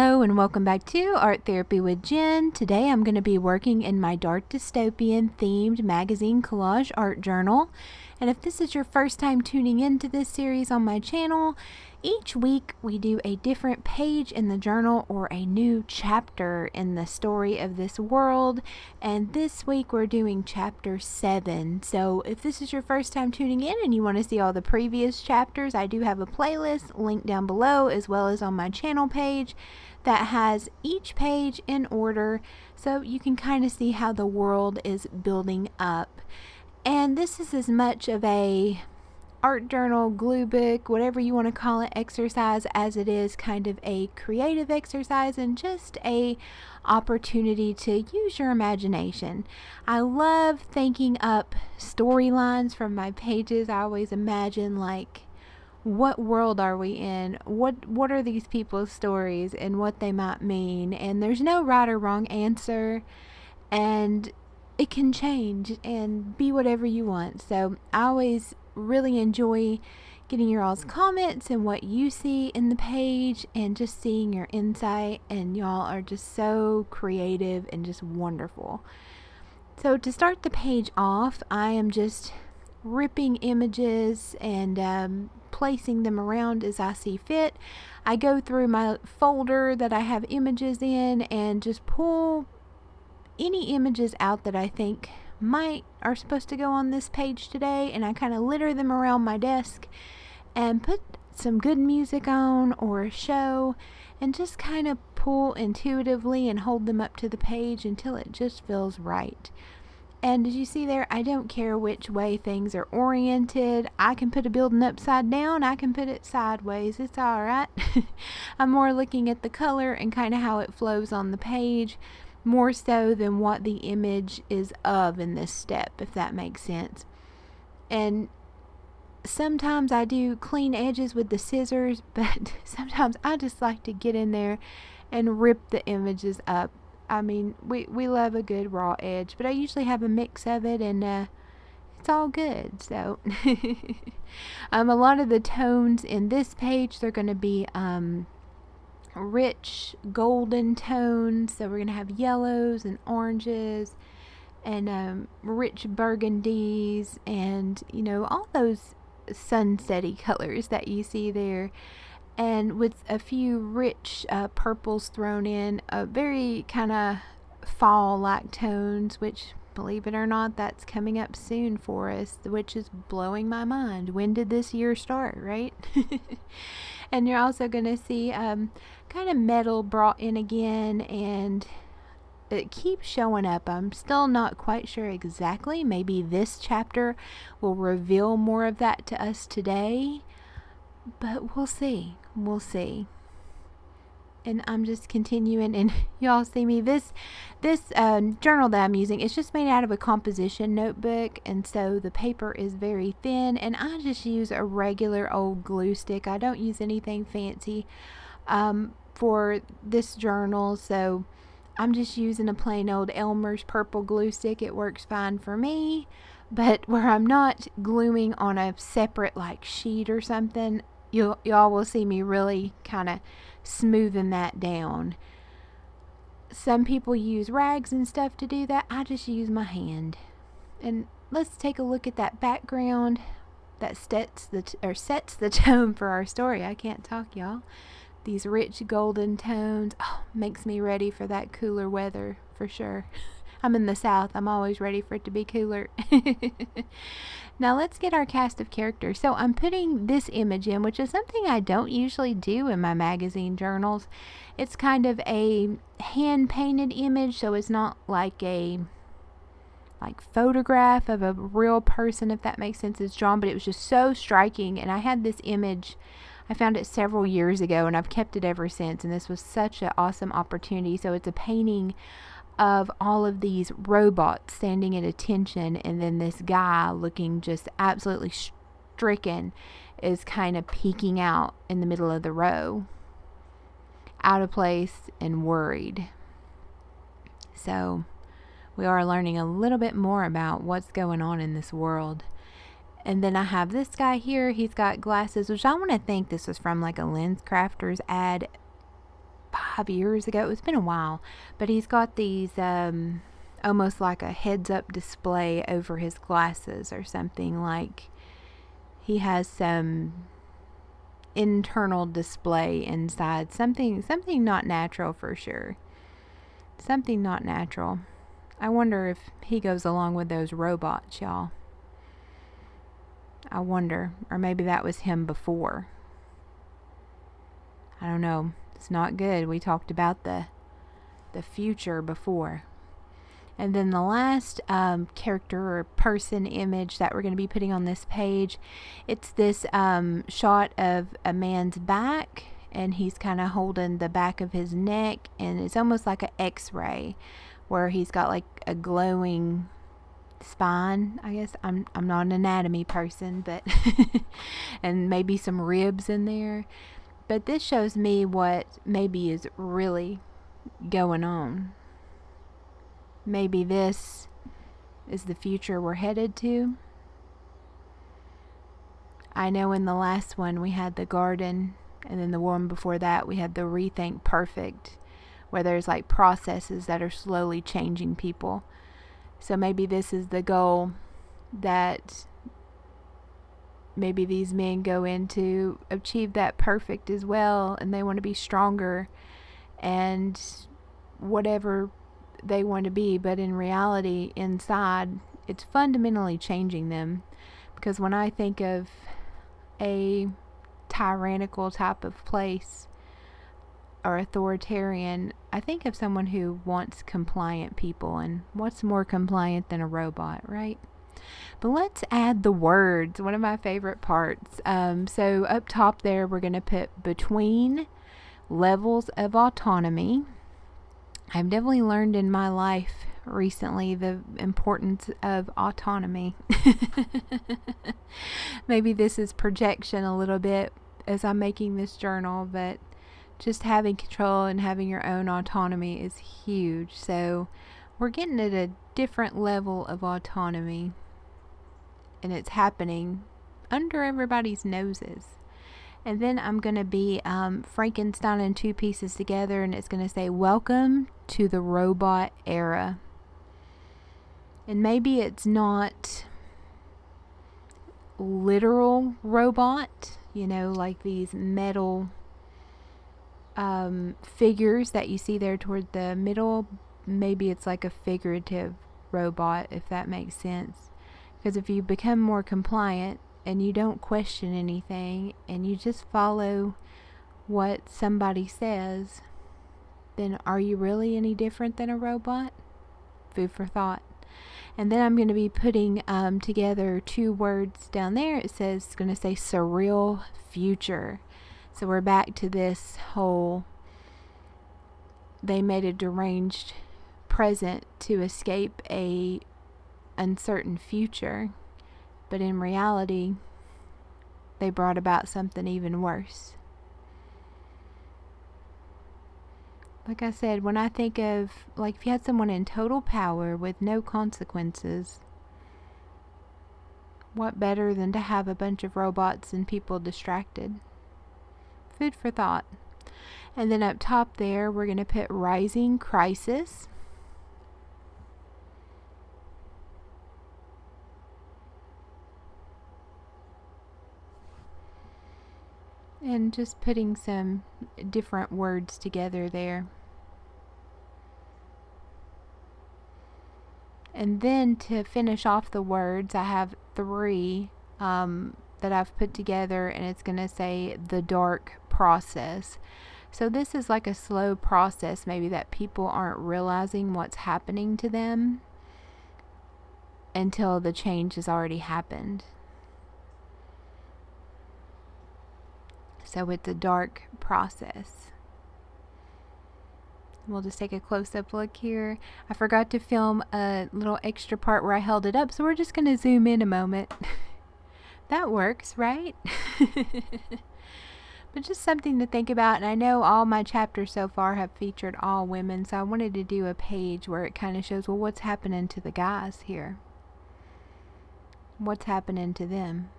Hello and welcome back to Art Therapy with Jen. Today I'm going to be working in my Dark Dystopian themed magazine collage art journal. And if this is your first time tuning into this series on my channel, each week we do a different page in the journal or a new chapter in the story of this world. And this week we're doing chapter 7. So if this is your first time tuning in and you want to see all the previous chapters, I do have a playlist linked down below as well as on my channel page that has each page in order so you can kind of see how the world is building up. And this is as much of a art journal, glue book, whatever you want to call it, exercise as it is kind of a creative exercise and just a opportunity to use your imagination. I love thinking up storylines from my pages. I always imagine like, what world are we in? What are these people's stories and what they might mean? And there's no right or wrong answer, and it can change and be whatever you want. So I always really enjoy getting your all's comments and what you see in the page and just seeing your insight, and y'all are just so creative and just wonderful. So to start the page off, I am just ripping images and placing them around as I see fit. I go through my folder that I have images in and just pull any images out that I think are supposed to go on this page today, and I kind of litter them around my desk and put some good music on or a show and just kind of pull intuitively and hold them up to the page until it just feels right. And as you see there, I don't care which way things are oriented. I can put a building upside down, I can put it sideways, it's alright. I'm more looking at the color and kind of how it flows on the page, more so than what the image is of in this step, if that makes sense. And sometimes I do clean edges with the scissors, but sometimes I just like to get in there and rip the images up. I mean, we love a good raw edge, but I usually have a mix of it, and it's all good. So a lot of the tones in this page, they're going to be rich golden tones. So we're going to have yellows and oranges and rich burgundies and, you know, all those sunsetty colors that you see there. And with a few rich purples thrown in, very kind of fall-like tones, which, believe it or not, that's coming up soon for us, which is blowing my mind. When did this year start, right? And you're also going to see kind of metal brought in again, and it keeps showing up. I'm still not quite sure exactly. Maybe this chapter will reveal more of that to us today, but we'll see. We'll see. And I'm just continuing, and y'all see me. This journal that I'm using, it's just made out of a composition notebook, and so the paper is very thin, and I just use a regular old glue stick. I don't use anything fancy for this journal, so I'm just using a plain old Elmer's purple glue stick. It works fine for me, but where I'm not gluing on a separate like sheet or something, y'all will see me really kind of smoothing that down. Some people use rags and stuff to do that. I just use my hand. And let's take a look at that background that sets the tone for our story. I can't talk, y'all. These rich golden tones, makes me ready for that cooler weather for sure. I'm in the South. I'm always ready for it to be cooler. Now let's get our cast of characters. So I'm putting this image in, which is something I don't usually do in my magazine journals. It's kind of a hand-painted image, so it's not like a photograph of a real person, if that makes sense. It's drawn, but it was just so striking. And I had this image, I found it several years ago, and I've kept it ever since. And this was such an awesome opportunity. So it's a painting of all of these robots standing at attention, and then this guy looking just absolutely stricken is kind of peeking out in the middle of the row, out of place and worried. So we are learning a little bit more about what's going on in this world. And then I have this guy here. He's got glasses, which I want to think this is from like a Lens Crafters ad 5 years ago. It's been a while, but he's got these almost like a heads-up display over his glasses or something. Like he has some internal display inside, something not natural for sure. Something not natural. I wonder if he goes along with those robots, y'all. I wonder, or maybe that was him before. I don't know. It's not good. We talked about the future before. And then the last character or person image that we're going to be putting on this page, it's this shot of a man's back, and he's kind of holding the back of his neck, and it's almost like an X-ray where he's got like a glowing spine. I guess I'm not an anatomy person, but and maybe some ribs in there. But this shows me what maybe is really going on. Maybe this is the future we're headed to. I know in the last one we had the garden, and then the one before that we had the Rethink Perfect, where there's like processes that are slowly changing people. So maybe this is the goal that maybe these men go in to achieve that perfect as well, and they want to be stronger and whatever they want to be, but in reality inside it's fundamentally changing them. Because when I think of a tyrannical type of place or authoritarian, I think of someone who wants compliant people, and what's more compliant than a robot, right? But let's add the words, one of my favorite parts. So up top there we're going to put between levels of autonomy. I've definitely learned in my life recently the importance of autonomy. Maybe this is projection a little bit as I'm making this journal, but just having control and having your own autonomy is huge. So we're getting at a different level of autonomy, and it's happening under everybody's noses. And then I'm going to be Frankenstein in two pieces together, and it's going to say, welcome to the robot era. And maybe it's not literal robot, like these metal figures that you see there toward the middle. Maybe it's like a figurative robot, if that makes sense. Because if you become more compliant and you don't question anything and you just follow what somebody says, then are you really any different than a robot? Food for thought. And then I'm going to be putting together two words down there. It's going to say surreal future. So we're back to this whole, they made a deranged present to escape a uncertain future, but in reality they brought about something even worse. Like I said, when I think of, like, if you had someone in total power with no consequences, what better than to have a bunch of robots and people distracted? Food for thought. And then up top there we're going to put rising crisis. And just putting some different words together there. And then to finish off the words, I have three that I've put together, and it's going to say the dark process. So this is like a slow process, maybe, that people aren't realizing what's happening to them until the change has already happened. So it's a dark process. We'll just take a close-up look here. I forgot to film a little extra part where I held it up, so we're just going to zoom in a moment. That works, right? But just something to think about. And I know all my chapters so far have featured all women, so I wanted to do a page where it kind of shows, well, what's happening to the guys here? What's happening to them?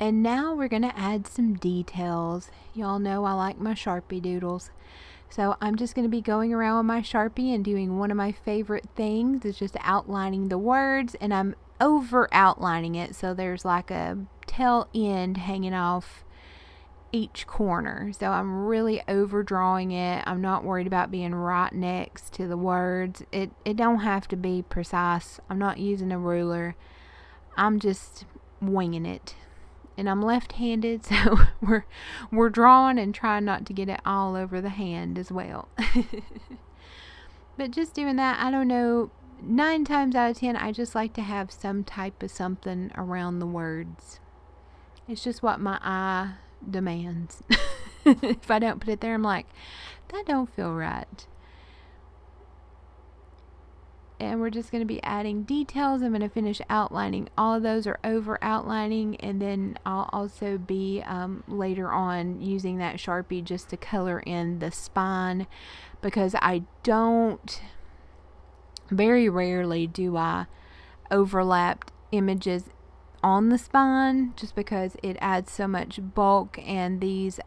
And now we're going to add some details. Y'all know I like my Sharpie doodles. So I'm just going to be going around with my Sharpie and doing one of my favorite things is just outlining the words, and I'm over outlining it so there's like a tail end hanging off each corner. So I'm really overdrawing it. I'm not worried about being right next to the words. It don't have to be precise. I'm not using a ruler. I'm just winging it. And I'm left-handed, so we're drawing and trying not to get it all over the hand as well. But just doing that, I don't know, 9 times out of 10, I just like to have some type of something around the words. It's just what my eye demands. If I don't put it there, I'm like, that don't feel right. And we're just going to be adding details. I'm going to finish outlining. All of those are over outlining, and then I'll also be later on using that Sharpie just to color in the spine, because I don't, very rarely do I overlap images on the spine, just because it adds so much bulk, and these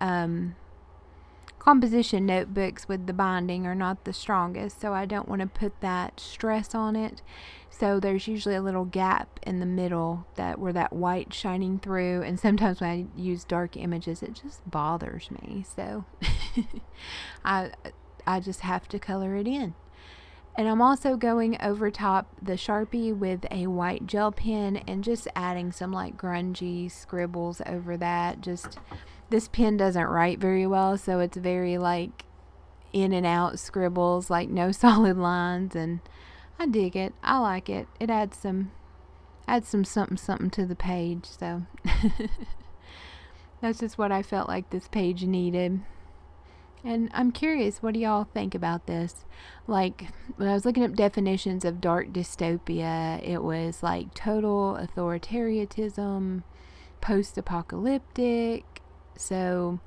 composition notebooks with the binding are not the strongest, so I don't want to put that stress on it. So there's usually a little gap in the middle where that white shining through, and sometimes when I use dark images it just bothers me, so I just have to color it in. And I'm also going over top the Sharpie with a white gel pen and just adding some like grungy scribbles over that. Just, this pen doesn't write very well, so it's very like in and out scribbles, like no solid lines, and I dig it. I like it. It adds some something to the page, so that's just what I felt like this page needed. And I'm curious, what do y'all think about this? Like, when I was looking up definitions of dark dystopia, it was like total authoritarianism, post-apocalyptic. So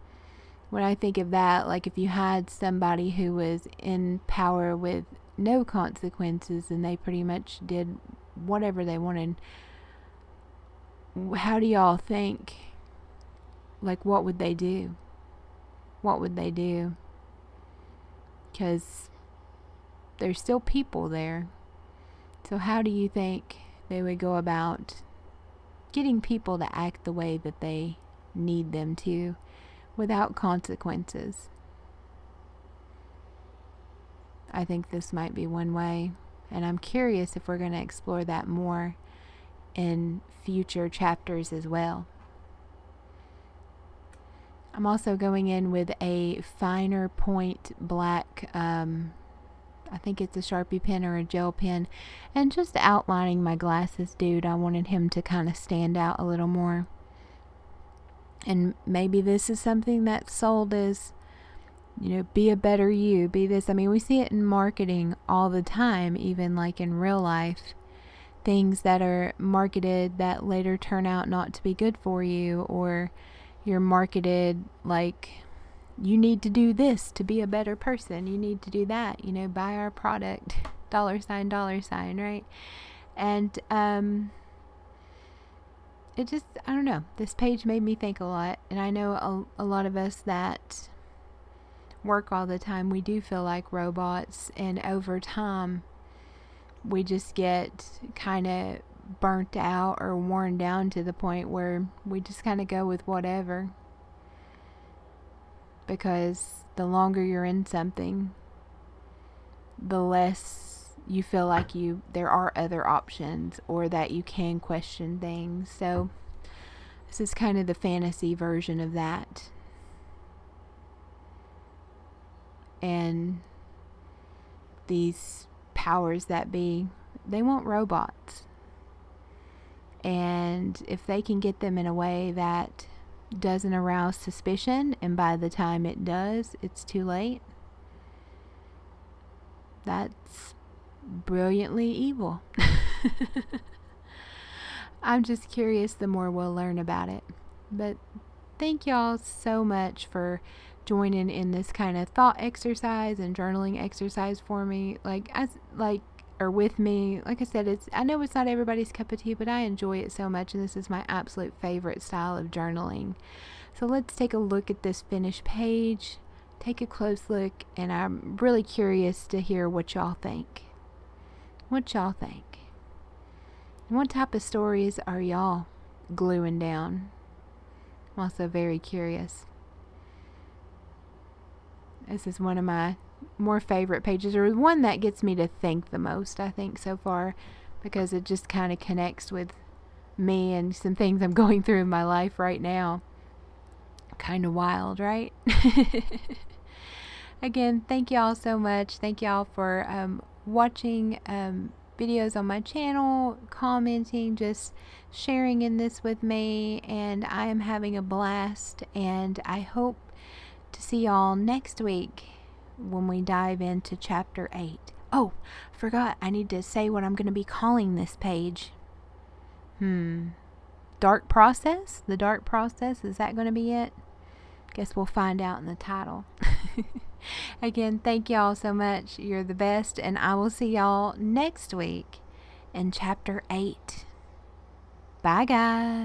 when I think of that, like if you had somebody who was in power with no consequences and they pretty much did whatever they wanted, how do y'all think, like, what would they do? What would they do? Because there's still people there. So how do you think they would go about getting people to act the way that they need them to without consequences? I think this might be one way, and I'm curious if we're going to explore that more in future chapters as well. I'm also going in with a finer point black, I think it's a Sharpie pen or a gel pen, and just outlining my glasses dude. I wanted him to kind of stand out a little more. And maybe this is something that's sold as, you know, be a better you, be this. I mean, we see it in marketing all the time, even like in real life. Things that are marketed that later turn out not to be good for you, or you're marketed like you need to do this to be a better person. You need to do that, you know, buy our product, $sign, right? And it just, I don't know, this page made me think a lot. And I know a lot of us that work all the time, we do feel like robots, and over time we just get kind of burnt out or worn down to the point where we just kind of go with whatever, because the longer you're in something, the less you feel like there are other options, or that you can question things. So this is kind of the fantasy version of that. And these powers that be, they want robots. And if they can get them in a way that doesn't arouse suspicion, and by the time it does, it's too late, that's brilliantly evil. I'm just curious the more we'll learn about it. But thank y'all so much for joining in this kind of thought exercise and journaling exercise for me. Like are with me. Like I said, I know it's not everybody's cup of tea, but I enjoy it so much, and this is my absolute favorite style of journaling. So let's take a look at this finished page. Take a close look, and I'm really curious to hear what y'all think. What y'all think? And what type of stories are y'all gluing down? I'm also very curious. This is one of my more favorite pages, or one that gets me to think the most, I think, so far, because it just kind of connects with me and some things I'm going through in my life right now. Kind of wild, right? Again, thank y'all so much. Thank y'all for watching videos on my channel, commenting, just sharing in this with me, and I am having a blast, and I hope to see y'all next week when we dive into chapter 8. Oh, forgot, I need to say what I'm going to be calling this page. Dark Process? The Dark Process, is that going to be it? Guess we'll find out in the title. Again, thank y'all so much. You're the best, and I will see y'all next week in chapter 8. Bye, guys.